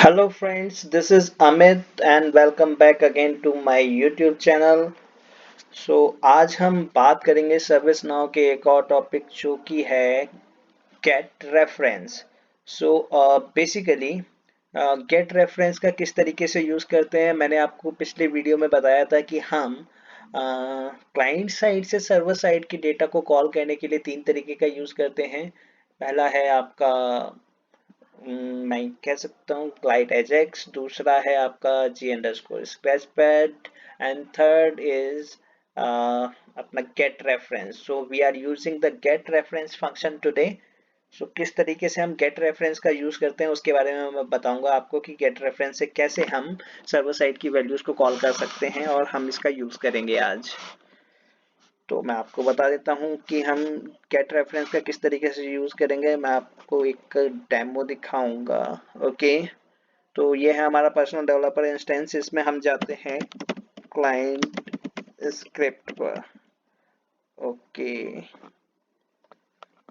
Hello friends, this is Amit and welcome back again to my YouTube channel. आज हम बात करेंगे service now के एक और टॉपिक जो कि है get reference. Basically get reference का किस तरीके से यूज़ करते हैं, मैंने आपको पिछले वीडियो में बताया था कि हम क्लाइंट साइड से सर्वर साइड की डेटा को कॉल करने के लिए तीन तरीके का यूज़ करते हैं। पहला है आपका मैं कह सकता हूँ ग्लाइड एजेक्स, दूसरा है आपका G underscore scratch pad and third is अपना get reference. So we are using the get reference function today. So किस तरीके से हम गेट रेफरेंस का यूज करते हैं उसके बारे में मैं बताऊंगा आपको कि गेट रेफरेंस से कैसे हम सर्वर साइड की वैल्यूज को कॉल कर सकते हैं और हम इसका यूज करेंगे आज। तो मैं आपको बता देता हूँ कि हम गेट रेफरेंस का किस तरीके से यूज़ करेंगे। मैं आपको एक डेमो दिखाऊंगा। ओके, तो ये है हमारा पर्सनल डेवलपर इंस्टेंस। इसमें हम जाते हैं क्लाइंट स्क्रिप्ट पर। Okay,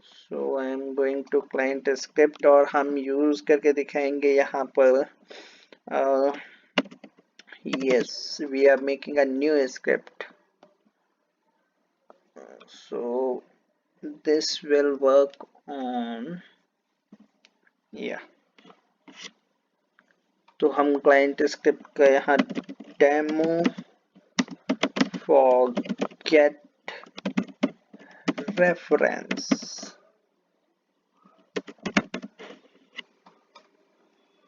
so I am going to client script और हम यूज़ करके दिखाएंगे यहाँ पर। Yes, we are making a new script. So this will work on yeah। तो हम क्लाइंट स्क्रिप्ट का यहाँ demo for get reference.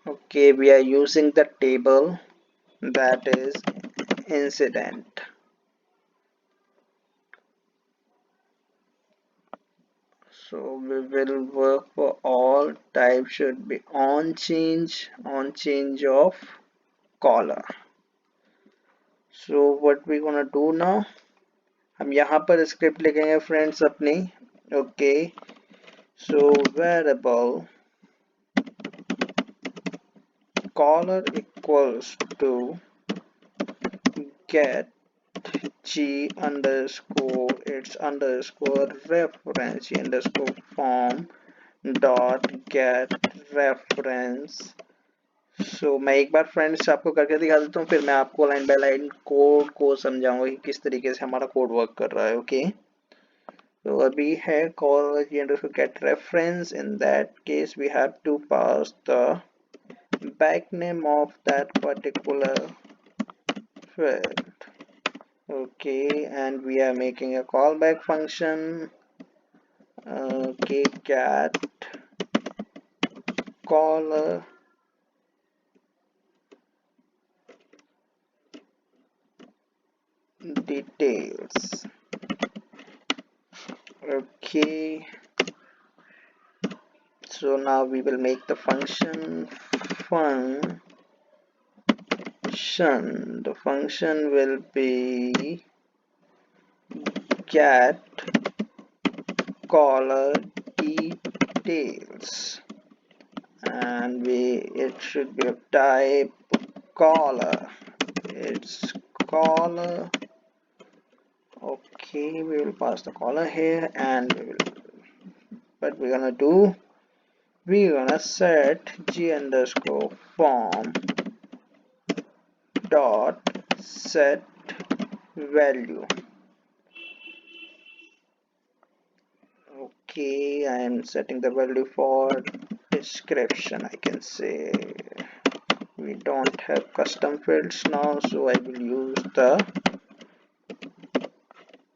Okay, we are using the table that is incident. So we will work for all type should be on change of caller. So what we gonna do now, हम यहाँ पर script लिखेंगे friends अपनी। Okay, so variable caller equals to get g underscore its underscore reference g underscore form dot get reference। सो मैं एक बार friends आपको करके दिखा देता हूँ, फिर मैं आपको लाइन बाय लाइन कोड को समझाऊंगा कि किस तरीके से हमारा कोड वर्क कर रहा है। Okay, so we have call get reference. In that case, we have to pass the back name of that particular field. Okay, and we are making a callback function. Okay, get caller details. Okay, so now we will make the function function. The function will be get caller details, and it should be of type caller. It's caller. Okay, we will pass the caller here, and what we're gonna do, we're gonna set g underscore form dot set value. Okay, I am setting the value for description. I can say we don't have custom fields now, so I will use the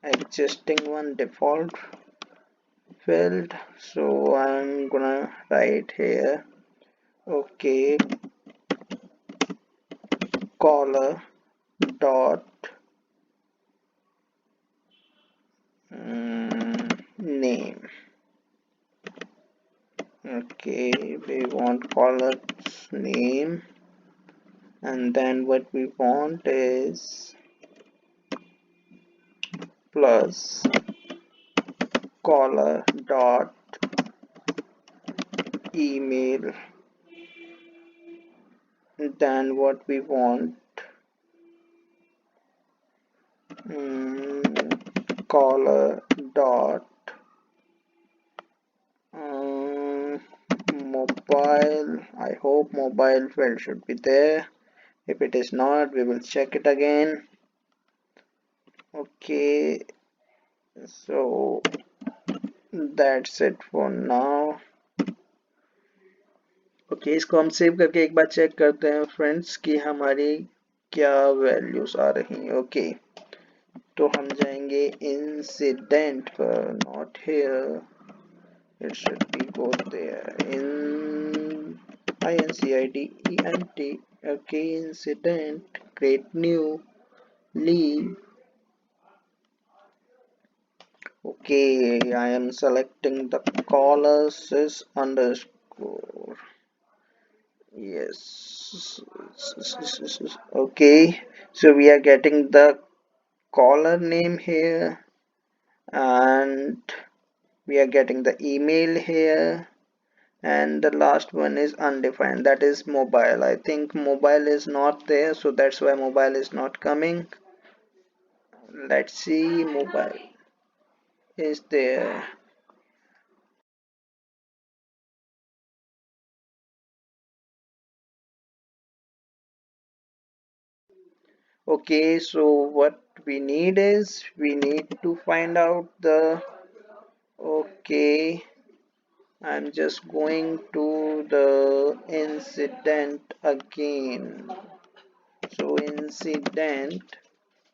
existing one, default field. So I'm gonna write here, okay, caller dot name. Okay, we want caller's name, and then what we want is plus caller dot email. Then what we want, caller dot mobile. I hope mobile field should be there. If it is not, we will check it again. Okay, so that's it for now. Okay इसको हम save करके एक बार check करते हैं friends कि हमारी क्या values आ रही हैं। ओके तो हम जाएंगे इंसिडेंट पर, not here, it should be go there in INCIDENT। Okay incident, create new, leave। okay, I am selecting the callers is underscore, yes, okay, so we are getting the caller name here and we are getting the email here, and the last one is undefined, that is mobile. I think mobile is not there, so that's why mobile is not coming. Let's see, mobile is there. Okay, so what we need is we need to find out the, okay, I'm just going to the incident again. So incident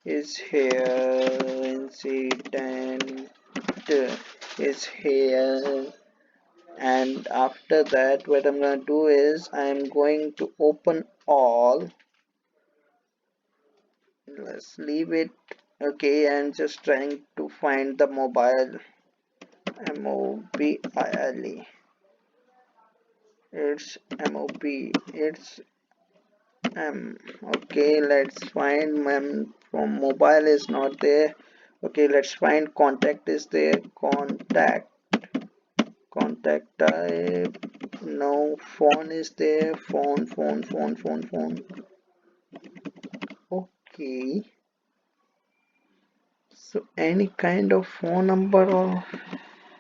is here, incident is here, and after that what I'm going to do is I'm going to open all. Let's leave it. Okay, I'm just trying to find the mobile, mobile, it's mob, it's okay, let's find from mobile is not there. Okay, let's find contact is there, contact type, no, phone is there, phone. Okay, so any kind of phone number or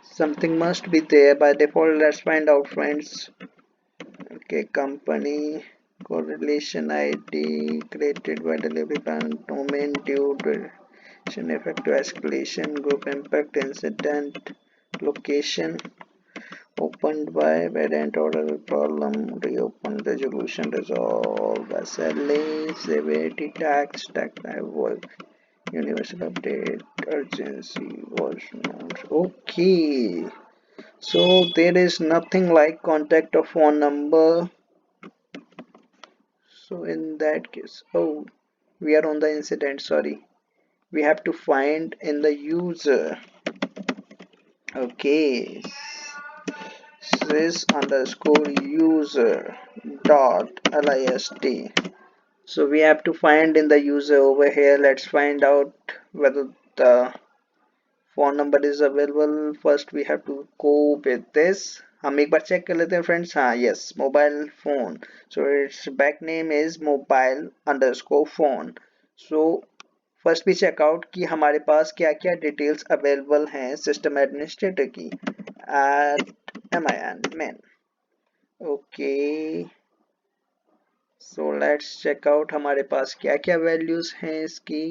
something must be there by default. Let's find out friends. Okay, company, correlation ID created by delivery plan, domain due duration, effective escalation, group impact, incident, location, opened by variant order problem, reopened, resolution, resolve, SLA, severity, tax work, universal update, urgency, was not okay. So there is nothing like contact or phone number. So in that case, oh, we are on the incident, sorry. We have to find in the user. Okay, sys underscore user dot list. So we have to find in the user over here. Let's find out whether the phone number is available. First we have to go with this. हम एक बार check कर लेते हैं friends. हाँ yes, mobile phone, so it's back name is mobile underscore phone. So first भी check out कि हमारे पास क्या क्या डिटेल्स अवेलेबल हैं सिस्टम एडमिनिस्ट्रेटर की at MIN। Okay so let's check out हमारे पास क्या क्या वैल्यूज हैं इसकी।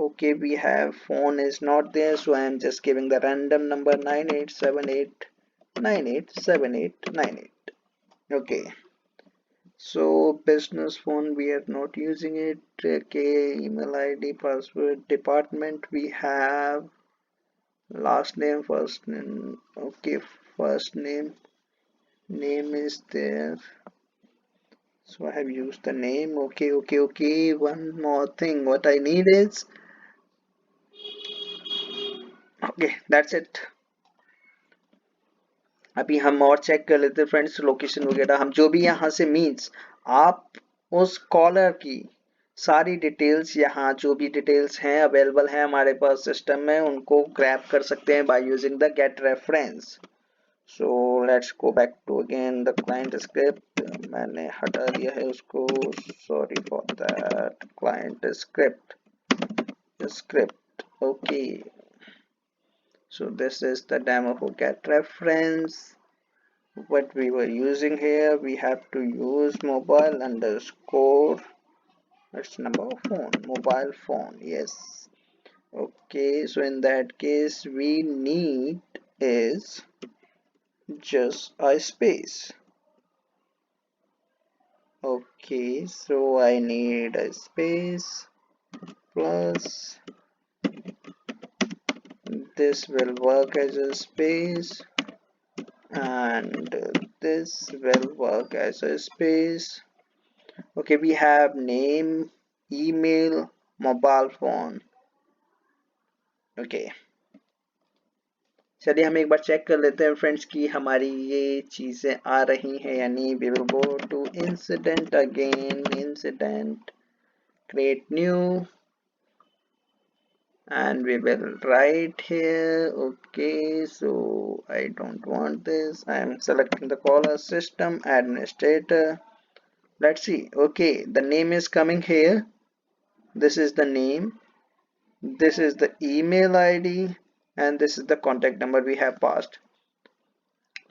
Okay, we have phone is not there, so I am just giving the random number 9878987898. Okay, so business phone we are not using it. Okay, email ID, password, department we have, last name, first name. Okay, first name, name is there, so I have used the name. Okay, one more thing what I need is, okay, that's it। अभी हम और check कर लेते हैं friends, location वगैरह हम जो भी यहाँ से मीन्स आप उस कॉलर की सारी डिटेल्स, यहाँ जो भी डिटेल्स हैं अवेलेबल हैं हमारे पास सिस्टम में, उनको ग्रैब कर सकते हैं by using the get reference. So let's go back to again the client script, मैंने हटा दिया है उसको, sorry for that, client script okay, so this is the demo for get reference। what we were using here, we have to use mobile underscore, that's number phone, mobile phone, yes. Okay, so in that case we need is just a space. Okay, so I need a space plus this will work as a space and this will work as a space. Okay, we have name, email, mobile phone. Okay, चलिए हम एक बार check कर लेते हैं friends कि हमारी ये चीज़ें आ रही हैं यानी we will go to incident again, incident, create new and we will write here. Okay, so I don't want this, I am selecting the caller, system administrator. Let's see. Okay, the name is coming here, this is the name, this is the email ID and this is the contact number we have passed.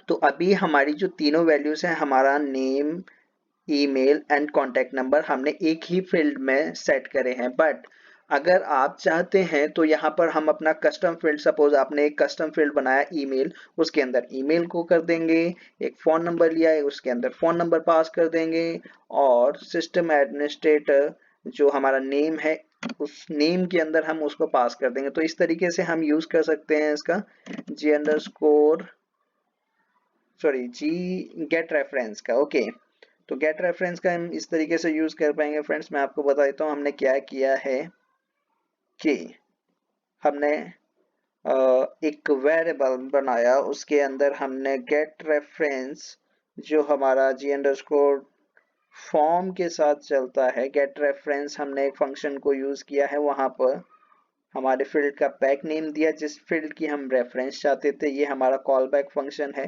तो अभी हमारी जो तीनों values हैं, हमारा name, email and contact number हमने एक ही field में सेट करे हैं, बट अगर आप चाहते हैं तो यहाँ पर हम अपना कस्टम फील्ड, सपोज आपने एक कस्टम फील्ड बनाया ईमेल, उसके अंदर ईमेल को कर देंगे, एक फ़ोन नंबर लिया है उसके अंदर फ़ोन नंबर पास कर देंगे और सिस्टम एडमिनिस्ट्रेटर जो हमारा नेम है उस नेम के अंदर हम उसको पास कर देंगे। तो इस तरीके से हम यूज़ कर सकते हैं इसका जी गेट रेफरेंस का। ओके, तो गेट रेफरेंस का हम इस तरीके से यूज कर पाएंगे फ्रेंड्स। मैं आपको बता देता हूँ हमने क्या किया है कि हमने एक वेरिएबल बनाया, उसके अंदर हमने गेट रेफरेंस जो हमारा जी अंडरस्कोर फॉर्म के साथ चलता है, गेट रेफरेंस हमने एक फंक्शन को यूज किया है, वहां पर हमारे फील्ड का बैक नेम दिया जिस फील्ड की हम रेफरेंस चाहते थे, ये हमारा कॉल बैक फंक्शन है,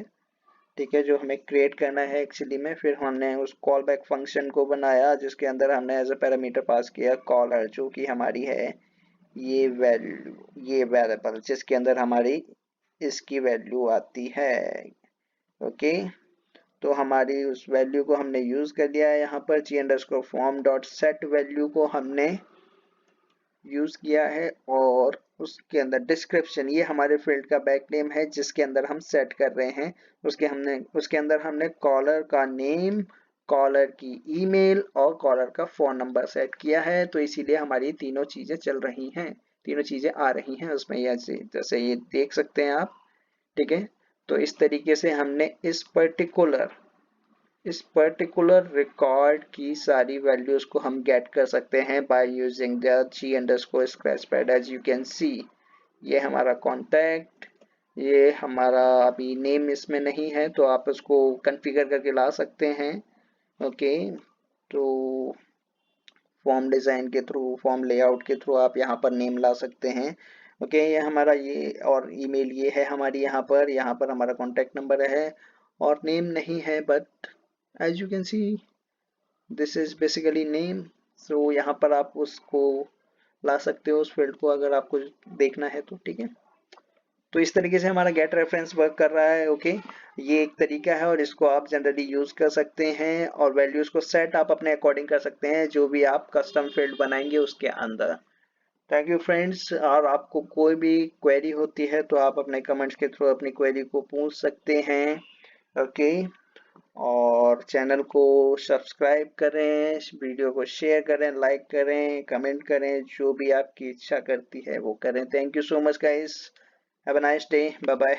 ठीक है, जो हमें क्रिएट करना है एक्चुअली में। फिर हमने उस कॉल बैक फंक्शन को बनाया जिसके अंदर हमने एज अ पैरामीटर पास किया कॉलर, जो कि हमारी है ये वैल्यू, ये वेरिएबल जिसके अंदर हमारी इसकी वैल्यू आती है। ओके, तो हमारी उस वैल्यू को हमने यूज कर लिया है, यहाँ पर G underscore form dot set value को हमने यूज किया है और उसके अंदर डिस्क्रिप्शन, ये हमारे फील्ड का बैक नेम है जिसके अंदर हम सेट कर रहे हैं, उसके अंदर हमने कॉलर का नेम, कॉलर की ईमेल और कॉलर का फोन नंबर सेट किया है। तो इसीलिए हमारी तीनों चीजें चल रही हैं, तीनों चीजें आ रही हैं उसमें, जैसे ये देख सकते हैं आप, ठीक है। तो इस तरीके से हमने इस पर्टिकुलर रिकॉर्ड की सारी वैल्यूज को हम गेट कर सकते हैं by using the G underscore scratch pad. As you can see, ये हमारा कॉन्टैक्ट, ये हमारा अभी नेम इसमें नहीं है तो आप उसको कॉन्फ़िगर करके ला सकते हैं। ओके, तो फॉर्म डिज़ाइन के थ्रू, फॉर्म लेआउट के थ्रू आप यहाँ पर नेम ला सकते हैं। ओके, ये हमारा ये और ईमेल ये है हमारी, यहाँ पर हमारा कॉन्टैक्ट नंबर है और नेम नहीं है, but as you can see this is basically name। so यहाँ पर आप उसको ला सकते हो उस फील्ड को अगर आपको देखना है तो, ठीक है। तो इस तरीके से हमारा गेट रेफरेंस वर्क कर रहा है। ओके, ये एक तरीका है और इसको आप जनरली यूज कर सकते हैं और वैल्यूज को सेट आप अपने अकॉर्डिंग कर सकते हैं जो भी आप कस्टम फील्ड बनाएंगे उसके अंदर। थैंक यू फ्रेंड्स, और आपको कोई भी क्वेरी होती है तो आप अपने कमेंट्स के थ्रू अपनी क्वेरी को पूछ सकते हैं। ओके, और चैनल को सब्सक्राइब करें, वीडियो को शेयर करें, लाइक करें, कमेंट करें, जो भी आपकी इच्छा करती है वो करें। Thank you so much guys, have a nice day, bye bye.